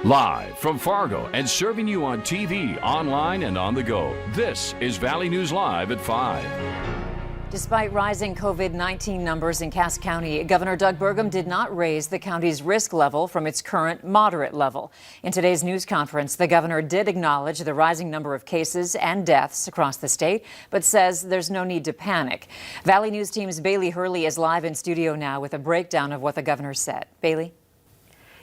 Live from Fargo and serving you on TV, online, and on the go, this is Valley News Live at 5. Despite rising COVID-19 numbers in Cass County, Governor Doug Burgum did not raise the county's risk level from its current moderate level. In today's news conference, the governor did acknowledge the rising number of cases and deaths across the state, but says there's no need to panic. Valley News Team's Bailey Hurley is live in studio now with a breakdown of what the governor said. Bailey?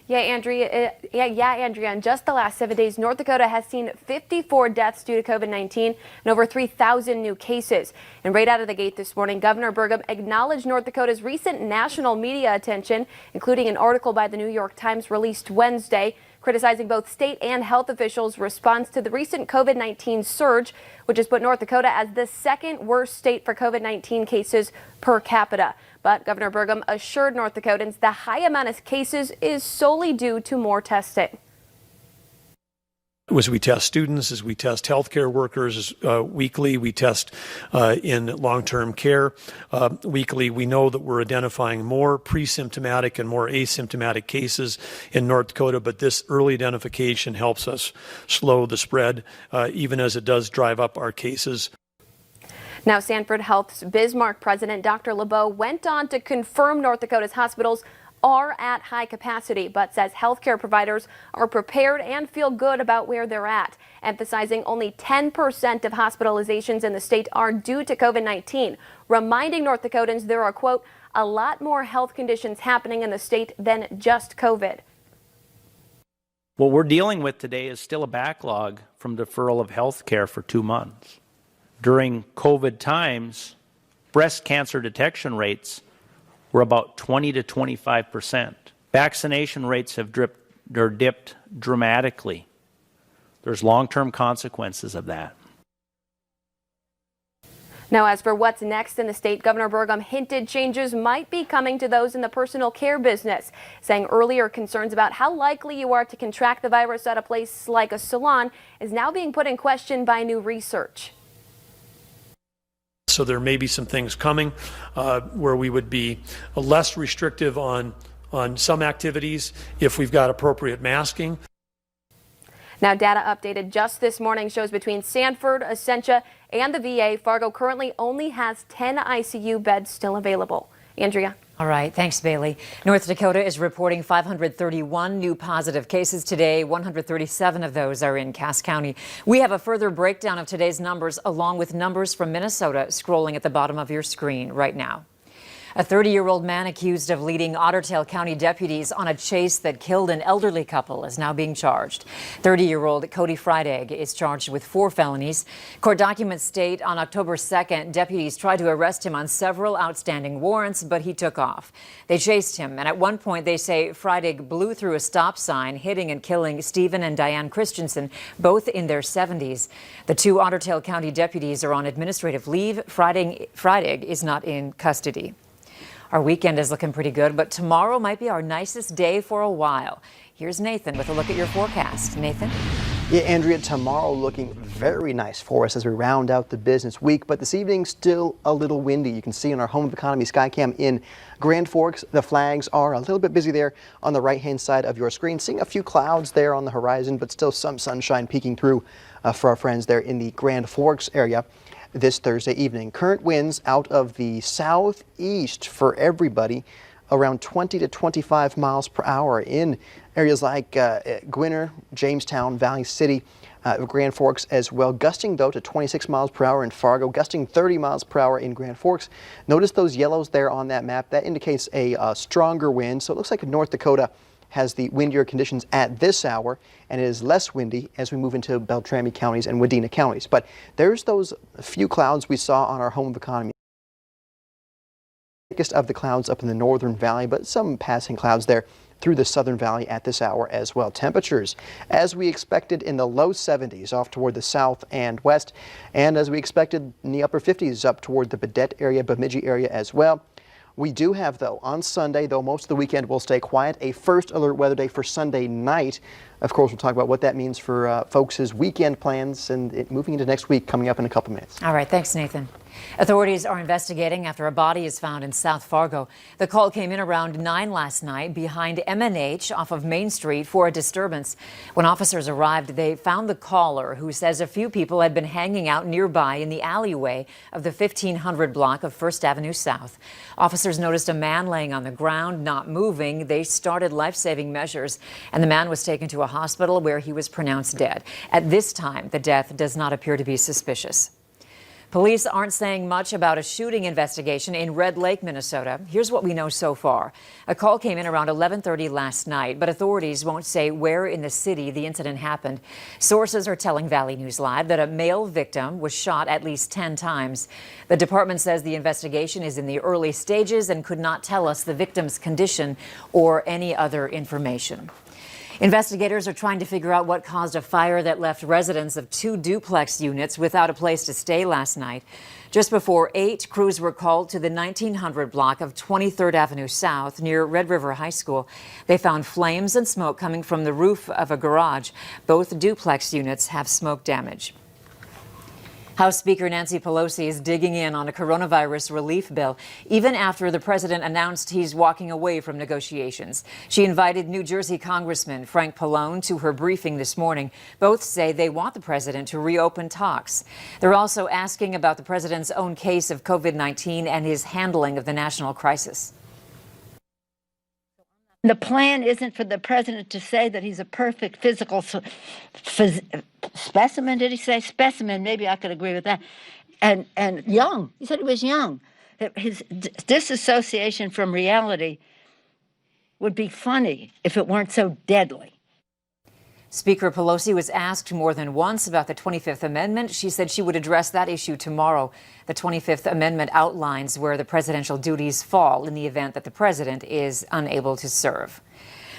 Yeah, Andrea, in just the last 7 days, North Dakota has seen 54 deaths due to COVID-19 and over 3,000 new cases. And right out of the gate this morning, Governor Burgum acknowledged North Dakota's recent national media attention, including an article by the New York Times released Wednesday, criticizing both state and health officials' response to the recent COVID-19 surge, which has put North Dakota as the second worst state for COVID-19 cases per capita. But Governor Burgum assured North Dakotans the high amount of cases is solely due to more testing. As we test students, as we test healthcare workers weekly, we test in long-term care weekly. We know that we're identifying more pre-symptomatic and more asymptomatic cases in North Dakota, but this early identification helps us slow the spread, even as it does drive up our cases. Now, Sanford Health's Bismarck president, Dr. LeBeau, went on to confirm North Dakota's hospitals are at high capacity, but says healthcare providers are prepared and feel good about where they're at, emphasizing only 10% of hospitalizations in the state are due to COVID-19, reminding North Dakotans there are, quote, a lot more health conditions happening in the state than just COVID. What we're dealing with today is still a backlog from deferral of health care for 2 months. During COVID times, breast cancer detection rates were about 20 to 25%. Vaccination rates have dipped dramatically. There's long-term consequences of that. Now, as for what's next in the state, Governor Burgum hinted changes might be coming to those in the personal care business, saying earlier concerns about how likely you are to contract the virus at a place like a salon is now being put in question by new research. So there may be some things coming where we would be less restrictive on some activities if we've got appropriate masking. Now, data updated just this morning shows between Sanford, Essentia, and the VA, Fargo currently only has 10 ICU beds still available. Andrea. All right. Thanks, Bailey. North Dakota is reporting 531 new positive cases today. 137 of those are in Cass County. We have a further breakdown of today's numbers along with numbers from Minnesota scrolling at the bottom of your screen right now. A 30-year-old man accused of leading Ottertail County deputies on a chase that killed an elderly couple is now being charged. 30-year-old Cody Friedeg is charged with 4 felonies. Court documents state on October 2nd, deputies tried to arrest him on several outstanding warrants, but he took off. They chased him, and at one point they say Friedeg blew through a stop sign, hitting and killing Stephen and Diane Christensen, both in their 70s. The 2 Ottertail County deputies are on administrative leave. Friedeg is not in custody. Our weekend is looking pretty good, but tomorrow might be our nicest day for a while. Here's Nathan with a look at your forecast. Nathan? Yeah, Andrea, tomorrow looking very nice for us as we round out the business week, but this evening still a little windy. You can see on our Home of Economy Skycam in Grand Forks, the flags are a little bit busy there on the right-hand side of your screen. Seeing a few clouds there on the horizon, but still some sunshine peeking through for our friends there in the Grand Forks area this Thursday evening. Current winds out of the southeast for everybody around 20 to 25 miles per hour in areas like Gwinner, Jamestown, Valley City, Grand Forks as well. Gusting though to 26 miles per hour in Fargo, gusting 30 miles per hour in Grand Forks. Notice those yellows there on that map. That indicates a stronger wind. So it looks like North Dakota has the windier conditions at this hour, and it is less windy as we move into Beltrami counties and Wadena counties. But there's those few clouds we saw on our Home of Economy. Thickest of the clouds up in the northern valley, but some passing clouds there through the southern valley at this hour as well. Temperatures, as we expected, in the low 70s off toward the south and west, and as we expected in the upper 50s up toward the Baudette area, Bemidji area as well. We do have, though, on Sunday, though most of the weekend will stay quiet, a first alert weather day for Sunday night. Of course, we'll talk about what that means for folks' weekend plans and moving into next week coming up in a couple minutes. All right. Thanks, Nathan. Authorities are investigating after a body is found in South Fargo. The call came in around 9 last night behind M&H off of Main Street for a disturbance. When officers arrived, they found the caller, who says a few people had been hanging out nearby in the alleyway of the 1500 block of First Avenue South. Officers noticed a man laying on the ground, not moving. They started life-saving measures, and the man was taken to a hospital where he was pronounced dead. At this time, the death does not appear to be suspicious. Police aren't saying much about a shooting investigation in Red Lake, Minnesota. Here's what we know so far. A call came in around 11:30 last night, but authorities won't say where in the city the incident happened. Sources are telling Valley News Live that a male victim was shot at least 10 times. The department says the investigation is in the early stages and could not tell us the victim's condition or any other information. Investigators are trying to figure out what caused a fire that left residents of 2 duplex units without a place to stay last night. Just before 8, crews were called to the 1900 block of 23rd Avenue South near Red River High School. They found flames and smoke coming from the roof of a garage. Both duplex units have smoke damage. House Speaker Nancy Pelosi is digging in on a coronavirus relief bill, even after the president announced he's walking away from negotiations. She invited New Jersey Congressman Frank Pallone to her briefing this morning. Both say they want the president to reopen talks. They're also asking about the president's own case of COVID-19 and his handling of the national crisis. The plan isn't for the president to say that he's a perfect physical specimen. Did he say specimen? Maybe I could agree with that. And young. He said he was young. His disassociation from reality would be funny if it weren't so deadly. Speaker Pelosi was asked more than once about the 25th Amendment. She said she would address that issue tomorrow. The 25th Amendment outlines where the presidential duties fall in the event that the president is unable to serve.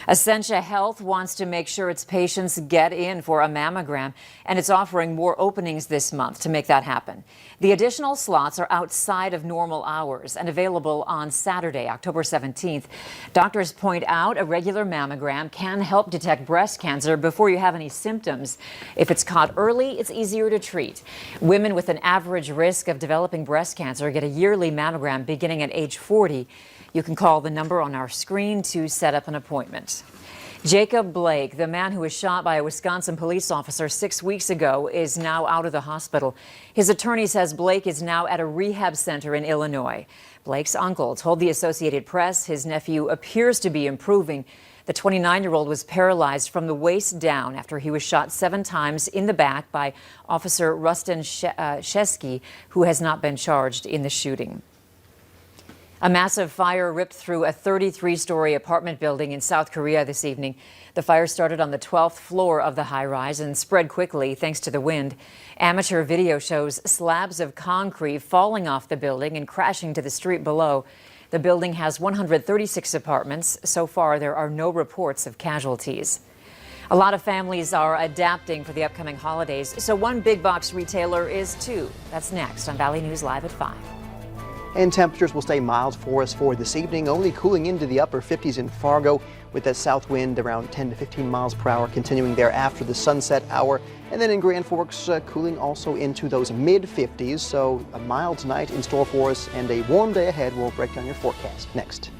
Essentia Health wants to make sure its patients get in for a mammogram, and it's offering more openings this month to make that happen. The additional slots are outside of normal hours and available on Saturday, October 17th. Doctors point out a regular mammogram can help detect breast cancer before you have any symptoms. If it's caught early, it's easier to treat. Women with an average risk of developing breast cancer get a yearly mammogram beginning at age 40. You can call the number on our screen to set up an appointment. Jacob Blake, the man who was shot by a Wisconsin police officer 6 weeks ago, is now out of the hospital. His attorney says Blake is now at a rehab center in Illinois. Blake's uncle told the Associated Press his nephew appears to be improving. The 29-year-old was paralyzed from the waist down after he was shot 7 times in the back by Officer Rustin Shesky, who has not been charged in the shooting. A massive fire ripped through a 33-story apartment building in South Korea this evening. The fire started on the 12th floor of the high-rise and spread quickly thanks to the wind. Amateur video shows slabs of concrete falling off the building and crashing to the street below. The building has 136 apartments. So far, there are no reports of casualties. A lot of families are adapting for the upcoming holidays, so one big box retailer is too. That's next on Valley News Live at 5. And temperatures will stay mild for us for this evening, only cooling into the upper 50s in Fargo with that south wind around 10 to 15 miles per hour continuing there after the sunset hour. And then in Grand Forks, cooling also into those mid 50s. So a mild night in store for us and a warm day ahead. We'll break down your forecast next.